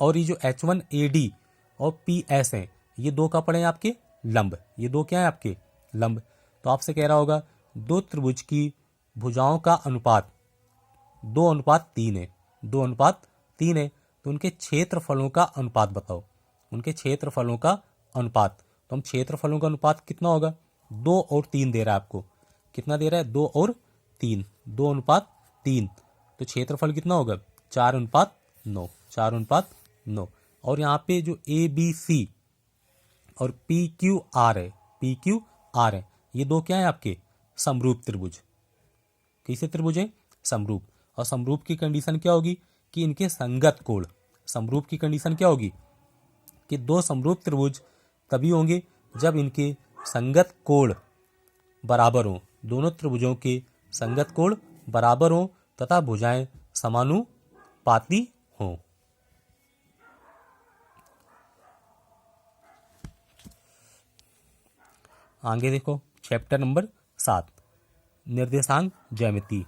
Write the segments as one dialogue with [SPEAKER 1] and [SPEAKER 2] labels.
[SPEAKER 1] और ये जो H1AD और PS हैं, ये दो का पड़े हैं आपके लंब, ये दो क्या है आपके लंब। तो आपसे कह रहा होगा दो त्रिभुज की भुजाओं का अनुपात 2:3 है, 2:3 है, तो उनके क्षेत्रफलों का अनुपात बताओ, उनके क्षेत्रफलों का अनुपात। तो हम क्षेत्रफलों का अनुपात कितना होगा, 2 और 3 दे रहा है आपको, कितना दे रहा है 2 और 3, 2:3, तो क्षेत्रफल कितना होगा 4:9, 4:9। और यहाँ पे जो ABC और PQR है, PQR है, ये दो क्या है आपके समरूप त्रिभुज। कैसे त्रिभुज है, समरूप। और समरूप की कंडीशन क्या होगी कि इनके संगत कोण, समरूप की कंडीशन क्या होगी कि दो समरूप त्रिभुज तभी होंगे जब इनके संगत कोण बराबर हों, दोनों त्रिभुजों के संगत कोण बराबर हों तथा भुजाएं समानुपाती हों। आगे देखो चैप्टर नंबर 7, निर्देशांक ज्यामिति,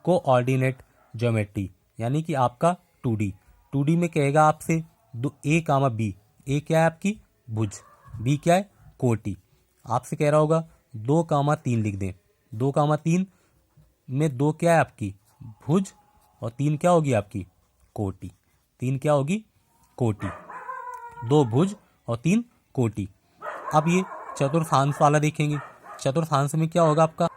[SPEAKER 1] कोऑर्डिनेट ज्योमेट्री, यानी कि आपका 2D में कहेगा आपसे A, B, A क्या है आपकी भुज, B क्या है कोटि। आपसे कह रहा होगा 2, 3 लिख दें, 2, 3 में 2 क्या है आपकी भुज और 3 क्या होगी आपकी कोटि, 3 क्या होगी कोटि, 2 भुज और 3 कोटि। अब ये चतुर्थांश वाला देखेंगे, चतुर्थांश में क्या होगा आपका,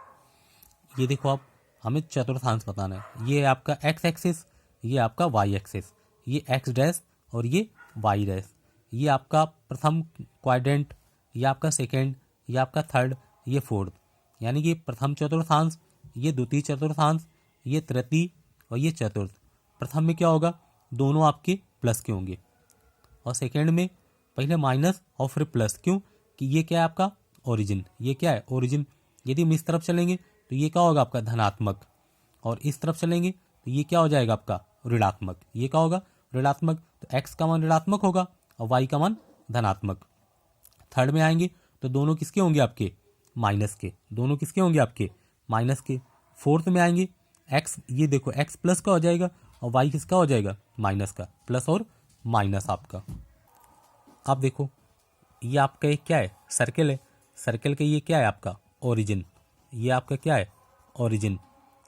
[SPEAKER 1] ये देखो आप हमें चतुर्थांश बताना है, ये है आपका एक्स एक्सिस, ये आपका वाई एक्सिस, ये एक्स डैश और ये वाई डैश, ये आपका प्रथम क्वाड्रेंट, ये आपका सेकेंड, ये आपका थर्ड, ये फोर्थ, यानी कि प्रथम चतुर्थांश, ये द्वितीय चतुर्थांश, ये तृतीय और ये चतुर्थ। प्रथम में क्या होगा, दोनों आपके प्लस के होंगे और सेकेंड में पहले माइनस और फिर प्लस, क्यों कि ये क्या है आपका ओरिजिन, ये क्या है ओरिजिन। यदि हम इस तरफ चलेंगे तो ये क्या होगा आपका धनात्मक, और इस तरफ चलेंगे तो ये क्या हो जाएगा आपका ऋणात्मक, ये क्या होगा ऋणात्मक। तो x का मान ऋणात्मक होगा और y का मान धनात्मक। थर्ड में आएंगे तो दोनों किसके होंगे आपके माइनस के, दोनों किसके होंगे आपके माइनस के। फोर्थ में आएंगे x, ये देखो x प्लस का हो जाएगा और y किसका हो जाएगा माइनस का, प्लस और माइनस आपका। अब देखो ये आपका एक क्या है सर्कल है, सर्कल का ये क्या है आपका ओरिजिन, ये आपका क्या है ओरिजिन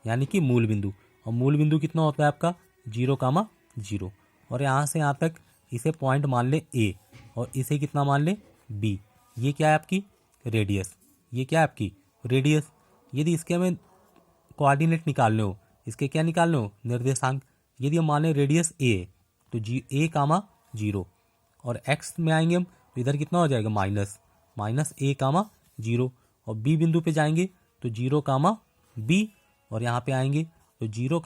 [SPEAKER 1] यानी कि मूल बिंदु, और मूल बिंदु कितना होता है आपका 0, और यहाँ से यहाँ तक इसे पॉइंट मान ले A और इसे कितना मान ले B। ये क्या है आपकी रेडियस, ये क्या है आपकी रेडियस। यदि इसके हमें कोऑर्डिनेट निकालने हो, इसके क्या निकालने हो निर्देशांक, यदि हम मान लें रेडियस A है तो A, 0 और x में आएंगे हम तो इधर कितना हो जाएगा माइनस A, 0 और B बिंदु पे जाएंगे तो 0, B और यहाँ पे आएंगे तो 0,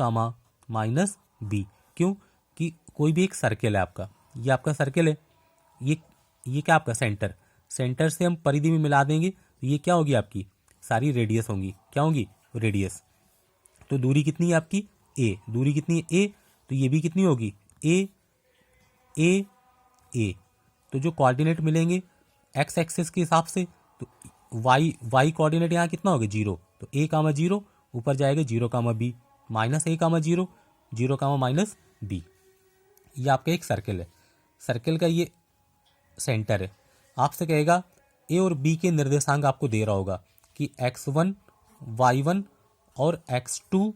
[SPEAKER 1] -B। क्यों कि कोई भी एक सर्कल है आपका, ये आपका सर्कल है, ये क्या आपका सेंटर, सेंटर से हम परिधि में मिला देंगे तो ये क्या होगी आपकी सारी रेडियस होंगी, क्या होंगी रेडियस। तो दूरी कितनी है आपकी A, दूरी कितनी है A, तो ये भी कितनी होगी A। तो जो कोऑर्डिनेट मिलेंगे x एक्सिस के हिसाब से, तो y कोऑर्डिनेट यहाँ कितना होगा 0, तो A, 0 ऊपर जाएगा 0, B -A, 0, -B। ये आपका एक सर्कल है, सर्कल का ये सेंटर है। आपसे कहेगा A और B के निर्देशांक आपको दे रहा होगा कि x1, y1 और x2,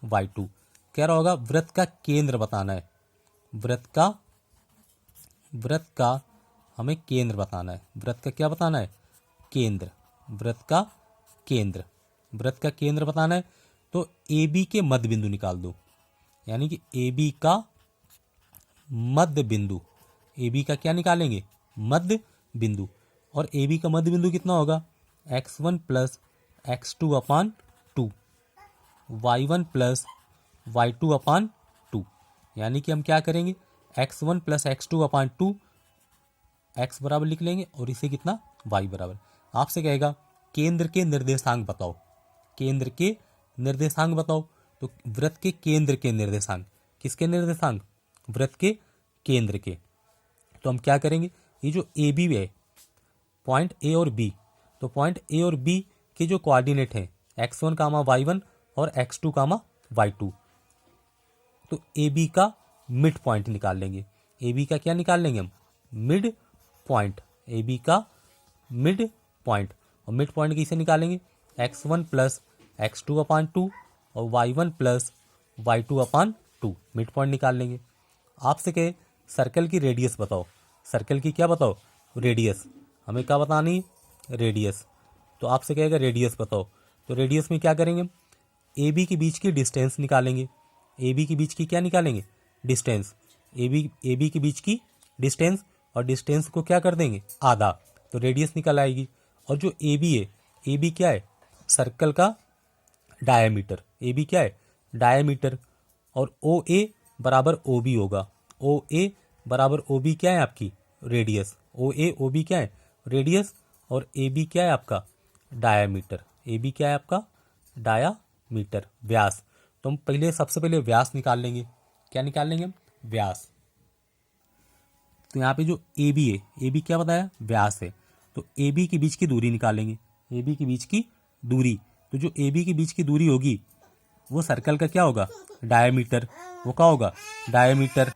[SPEAKER 1] y2। कह रहा होगा वृत्त का केंद्र बताना है, वृत्त का हमें केंद्र बताना है, वृत्त का क्या बताना है केंद्र, वृत्त का केंद्र बताना है। तो AB के मध्य बिंदु निकाल दो, यानी कि AB का मध्य बिंदु, AB का क्या निकालेंगे मध्य बिंदु, और AB का मध्य बिंदु कितना होगा x1 + x2/2, y1 + y2/2। यानी कि हम क्या करेंगे x1 + x2/2 x बराबर लिख लेंगे और इसे कितना y बराबर। आपसे कहेगा केंद्र के निर्देशांक बताओ, केंद्र के निर्देशांक बताओ। तो वृत्त के केंद्र के निर्देशांक, किसके निर्देशांक वृत्त के केंद्र के। तो हम क्या करेंगे, ये जो ए बी है पॉइंट ए और बी, तो पॉइंट ए और बी के जो कोऑर्डिनेट हैं x1, y1 और x2, y2, तो ए बी का मिड पॉइंट निकाल लेंगे। ए बी का क्या निकाल लेंगे हम, मिड पॉइंट, ए बी का मिड पॉइंट। और मिड पॉइंट किसे निकालेंगे, x1 प्लस x2 अपान 2 और y1 प्लस y2 अपान 2, मिड पॉइंट निकाल लेंगे। आपसे कहे सर्कल की रेडियस बताओ, सर्कल की क्या बताओ, रेडियस, हमें क्या बतानी, रेडियस। तो आपसे कहेगा रेडियस बताओ, तो रेडियस में क्या करेंगे, ए बी के बीच की डिस्टेंस निकालेंगे, ए बी के बीच की क्या निकालेंगे, डिस्टेंस, ए बी के बीच की डिस्टेंस, और डिस्टेंस को क्या कर देंगे, आधा, तो रेडियस निकल आएगी। और जो ए बी है, ए बी क्या है, सर्कल का डायमीटर, ए बी क्या है, डायमीटर। और ओ ए बराबर ओ बी होगा, ओ ए बराबर ओ बी क्या है आपकी, रेडियस, ओ ए ओ बी क्या है, रेडियस, और ए बी क्या है आपका, डायमीटर, ए बी क्या है आपका, डायामीटर, व्यास। तो हम पहले सबसे पहले व्यास निकाल लेंगे, क्या निकाल लेंगे हम, व्यास। तो यहाँ पे जो ए बी है, ए बी क्या बताया, व्यास है, तो ए बी के बीच की दूरी निकालेंगे, ए बी के बीच की दूरी। तो जो ए बी के बीच की दूरी होगी वो सर्कल का क्या होगा, डायमीटर, वो क्या होगा, डायमीटर।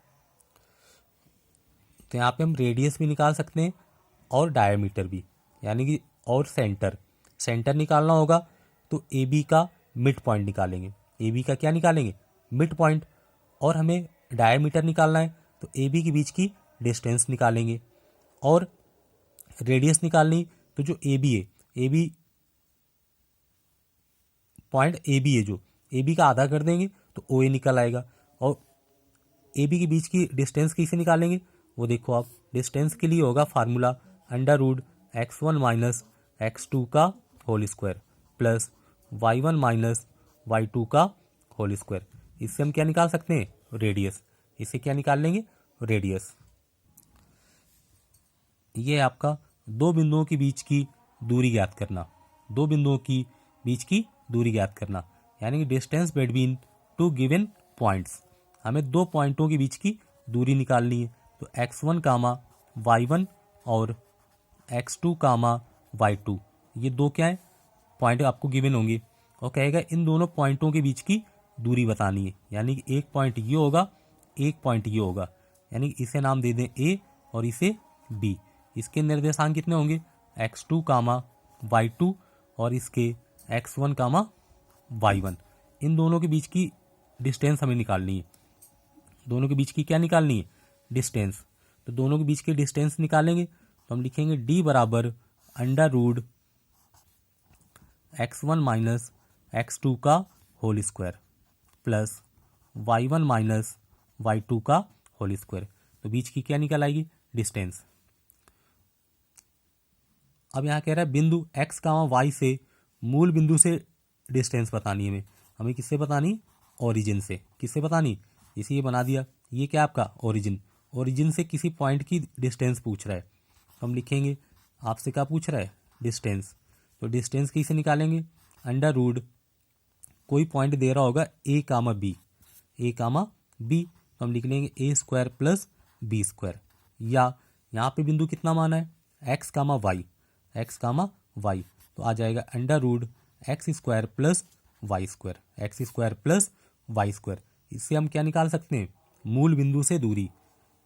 [SPEAKER 1] तो यहाँ पे हम रेडियस भी निकाल सकते हैं और डायमीटर भी, यानी कि और सेंटर, सेंटर निकालना होगा तो ए बी का मिड पॉइंट निकालेंगे, ए बी का क्या निकालेंगे, मिड पॉइंट। और हमें डायमीटर निकालना है तो ए बी के बीच की डिस्टेंस निकालेंगे। और रेडियस निकालनी, तो जो ए बी है, A B point A B है, जो ए बी का आधा कर देंगे तो ओ ए निकल आएगा। और ए बी के बीच की डिस्टेंस कैसे निकालेंगे, वो देखो आप, डिस्टेंस के लिए होगा फार्मूला √x1 माइनस x2 का whole square plus y1 minus y2 का होल स्क्वायर। इससे हम क्या निकाल सकते हैं, रेडियस, इससे क्या निकाल लेंगे, रेडियस। ये है आपका दो बिंदुओं के बीच की दूरी ज्ञात करना, दो बिंदुओं की बीच की दूरी ज्ञात करना, यानी कि distance between two given points. हमें दो पॉइंटों के बीच की दूरी निकालनी है, तो x1 कामा y1 और x2 कामा y2, ये दो क्या है, पॉइंट आपको गिवन होंगे। और कहेगा इन दोनों पॉइंटों के बीच की दूरी बतानी है, यानी कि एक पॉइंट ये होगा, एक पॉइंट ये होगा, यानी कि इसे नाम दे दें a और इसे b। इसके निर्देशांक कितने होंगे, x2 कामा y2 और इसके x1 कामा y1। इन दोनों के बीच की डिस्टेंस हमें निकालनी है, दोनों के बीच की क्या निकालनी है, डिस्टेंस। तो दोनों के बीच की डिस्टेंस निकालेंगे तो हम लिखेंगे d बराबर √x1 माइनस x2 का whole square plus y1 minus y2 का होल स्क्वायर। तो बीच की क्या निकल आएगी, डिस्टेंस। अब यहाँ कह रहा है बिंदु x कामा y से मूल बिंदु से डिस्टेंस बतानी है, हमें किससे बतानी, ओरिजिन से, किससे बतानी, इसे ये बना दिया, ये क्या आपका ओरिजिन, ओरिजिन से किसी पॉइंट की डिस्टेंस पूछ रहा है। तो हम लिखेंगे आपसे क्या पूछ रहा है, डिस्टेंस। तो डिस्टेंस कैसे निकालेंगे, √ कोई पॉइंट दे रहा होगा a comma b, a comma b, तो हम लिख लेंगे a square plus b square. या यहाँ पे बिंदु कितना माना है, x कामा y, x कामा y, तो आ जाएगा √x square plus y square, x square plus y square. इससे हम क्या निकाल सकते हैं, मूल बिंदु से दूरी,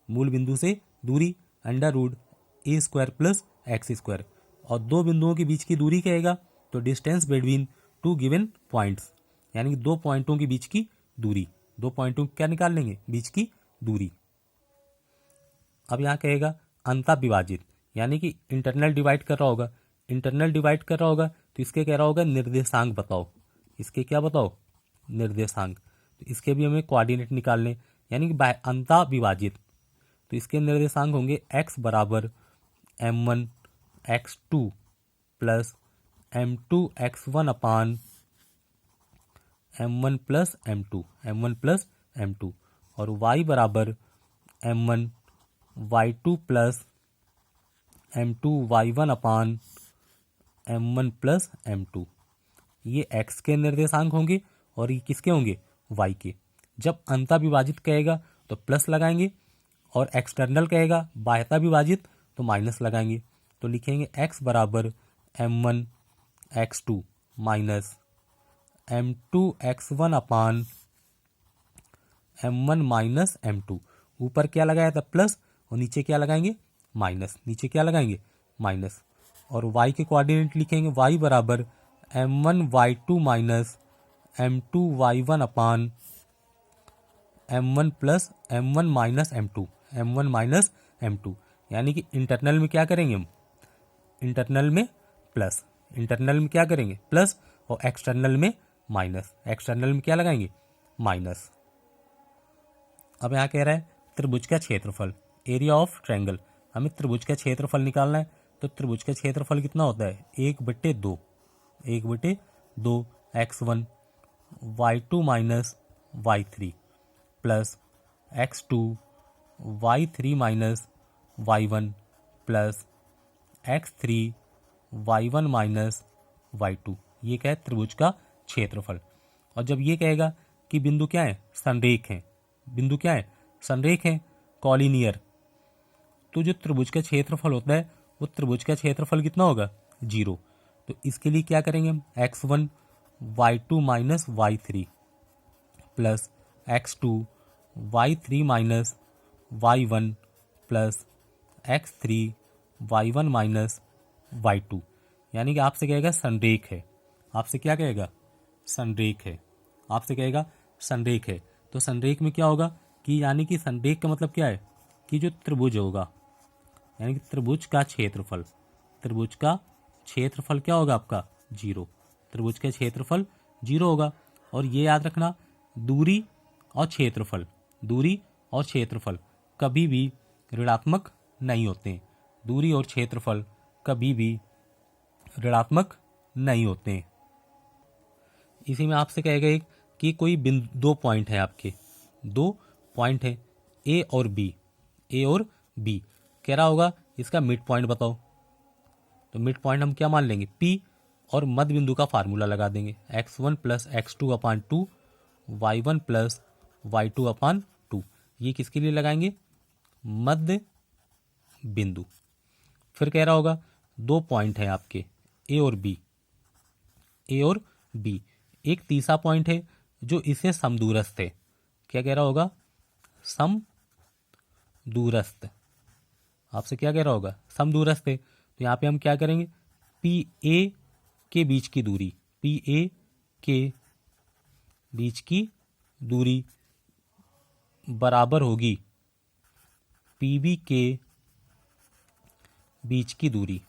[SPEAKER 1] मूल बिंदु से दूरी √a square plus x square. और दो बिंदुओं के बीच की दूरी कहेगा तो distance between two given points, यानी कि दो पॉइंटों के बीच की दूरी, दो पॉइंटों क्या निकाल लेंगे, बीच की दूरी। अब यहाँ कहेगा अंतः विभाजित, यानी कि इंटरनल डिवाइड कर रहा होगा, इंटरनल डिवाइड कर रहा होगा तो इसके कह रहा होगा निर्देशांक बताओ, इसके क्या बताओ, निर्देशांक। तो इसके भी हमें कोऑर्डिनेट निकालने, यानी कि अंतः विभाजित, तो इसके निर्देशांक होंगे x बराबर m1 x2 plus m2 x1 अपान m1 plus m2, m1 plus m2, और y बराबर m1 y2 plus m2 y1 अपान m1 प्लस m2। ये x के निर्देशांक होंगे और ये किसके होंगे, y के। जब अंतः विभाजित कहेगा तो प्लस लगाएंगे और एक्सटर्नल कहेगा बाह्यता विभाजित तो माइनस लगाएंगे। तो लिखेंगे x बराबर m1 x2 minus m2 x1 अपान m1 माइनस m2। ऊपर क्या लगाया था प्लस और नीचे क्या लगाएंगे माइनस, नीचे क्या लगाएंगे माइनस। और y के कोऑर्डिनेट लिखेंगे y बराबर m1y2 माइनस m2y1 अपान m1 plus m1 minus m2, m1 minus m2। यानी कि इंटरनल में क्या करेंगे हम, इंटरनल में प्लस, इंटरनल में क्या करेंगे प्लस और एक्सटर्नल में माइनस, एक्सटर्नल में क्या लगाएंगे माइनस। अब यहाँ कह रहा है त्रिभुज का क्षेत्रफल, एरिया ऑफ ट्रायंगल। हमें त्रिभुज का क्षेत्रफल निकालना है, तो त्रिभुज का क्षेत्रफल कितना होता है 1/2, 1/2 x1 y2 minus y3 plus x2 y3 minus y1 plus x3 y1 minus y2। ये क्या है त्रिभुज का क्षेत्रफल। और जब ये कहेगा कि बिंदु क्या है संरेख हैं, बिंदु क्या है संरेख हैं कॉलिनियर, तो जो त्रिभुज का क्षेत्रफल होता है वो त्रिभुज का क्षेत्रफल कितना होगा 0। तो इसके लिए क्या करेंगे हम x1 y2 minus y3 plus x2 y3 minus y1 plus x3 y1 minus y2। यानी कि आपसे कहेगा संरेख है, आपसे क्या कहेगा संरेख है, आपसे कहेगा संरेख है। तो संरेख में क्या होगा कि यानी कि संरेख का मतलब क्या है कि जो त्रिभुज होगा, यानी कि त्रिभुज का क्षेत्रफल, त्रिभुज का क्षेत्रफल क्या होगा आपका 0, त्रिभुज का क्षेत्रफल 0 होगा। और ये याद रखना दूरी और क्षेत्रफल, दूरी और क्षेत्रफल कभी भी ऋणात्मक नहीं होते हैं, दूरी और क्षेत्रफल कभी भी ऋणात्मक नहीं होते हैं। इसी में आपसे कहेगा एक कि कोई बिंदु, 2 पॉइंट है आपके, 2 पॉइंट है ए और बी, ए और बी। कह रहा होगा इसका मिड पॉइंट बताओ, तो मिड पॉइंट हम क्या मान लेंगे पी और मध्य बिंदु का फार्मूला लगा देंगे x1 प्लस x2 अपान 2 y1 प्लस y2 अपान 2। ये किसके लिए लगाएंगे मध्य बिंदु। फिर कह रहा होगा 2 पॉइंट है आपके ए और बी, ए और बी। एक तीसरा पॉइंट है जो इससे समदूरस्थ है, क्या कह रहा होगा समदूरस्थ, आपसे क्या कह रहा होगा समदूरस्थ है। तो यहाँ पे हम क्या करेंगे पी ए के बीच की दूरी, पी ए के बीच की दूरी बराबर होगी पीबी के बीच की दूरी,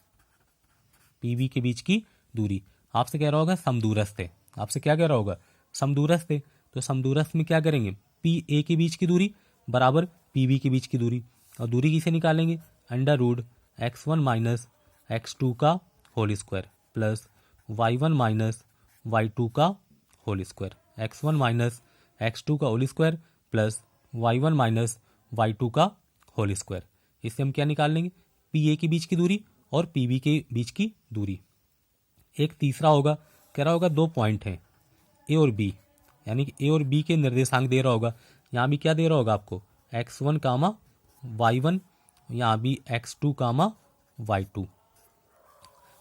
[SPEAKER 1] पीबी के बीच की दूरी। आपसे कह रहा होगा समदूरस्थ है, आपसे क्या कह रहा होगा समदूरस्थ है। तो समदूरस्थ में क्या करेंगे पी ए के बीच की दूरी बराबर पीबी के बीच की दूरी, और दूरी किसे निकालेंगे under root x1 minus x2 का whole square plus y1 minus y2 का whole square, x1 minus x2 का whole square plus y1 minus y2 का होल स्क्वायर। इससे हम क्या निकाल लेंगे पी ए के बीच की दूरी और पीबी के बीच की दूरी। एक तीसरा होगा, कह रहा होगा 2 पॉइंट हैं ए और बी, यानी कि ए और बी के निर्देशांक दे रहा होगा। यहाँ भी क्या दे रहा होगा आपको x1 कामा y1, यहाँ भी x2 कामा y2।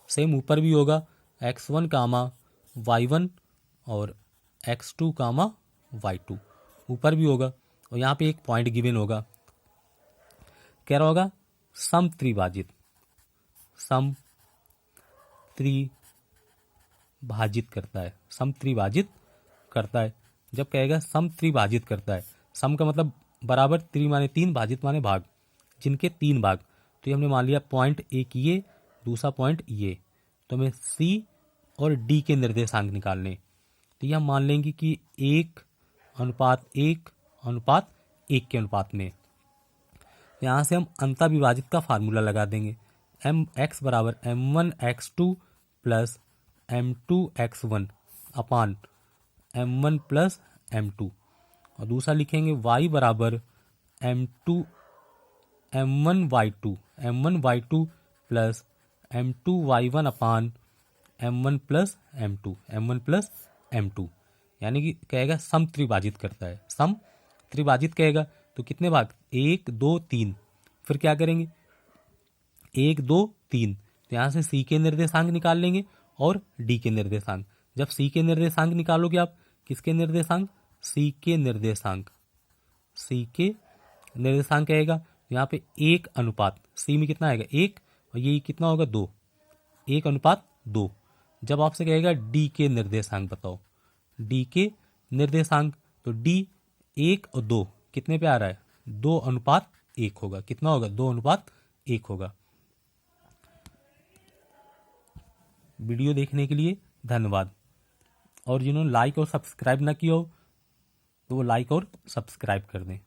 [SPEAKER 1] सेम ऊपर भी होगा x1 कामा y1 और x2 कामा y2, ऊपर भी होगा। और यहाँ पे एक पॉइंट गिवन होगा, कह रहा होगा समत्रिभाजित, समत्रिभाजित करता है, समत्रिभाजित करता है। जब कहेगा समत्रिभाजित करता है, सम का मतलब बराबर, त्रि माने 3, भाजित माने भाग, जिनके 3 भाग। तो ये हमने मान लिया पॉइंट एक ये, दूसरा पॉइंट ये, तो हमें सी और डी के निर्देशांक निकालने। तो ये हम मान लेंगे कि 1:1:1 के अनुपात में। यहाँ से हम अंतःविभाजित का फार्मूला लगा देंगे x बराबर m1x2 प्लस m2x1 अपान m1 प्लस m2, और दूसरा लिखेंगे y बराबर m1y2 प्लस m2y1 अपान m1 प्लस m2, यानी कि कहेगा समत्रिभाजित करता है, समत्रिभाजित कहेगा। तो कितने भाग 1 2 3, फिर क्या करेंगे 1 2 3, तो यहाँ से सी के निर्देशांक निकाल लेंगे और डी के निर्देशांक। जब सी के निर्देशांक निकालोगे आप, किसके निर्देशांक सी के निर्देशांक, सी के निर्देशांक कहेगा यहाँ पे 1 अनुपात सी में कितना आएगा 1 और ये कितना होगा 2, 1:2। जब आपसे कहेगा डी के निर्देशांक बताओ, डी के निर्देशांक, तो डी 1 और 2 कितने पे आ रहा है 2:1 होगा। कितना होगा 2:1 होगा। वीडियो देखने के लिए धन्यवाद। और जिन्होंने लाइक और सब्सक्राइब ना किया हो तो वो लाइक और सब्सक्राइब कर दें।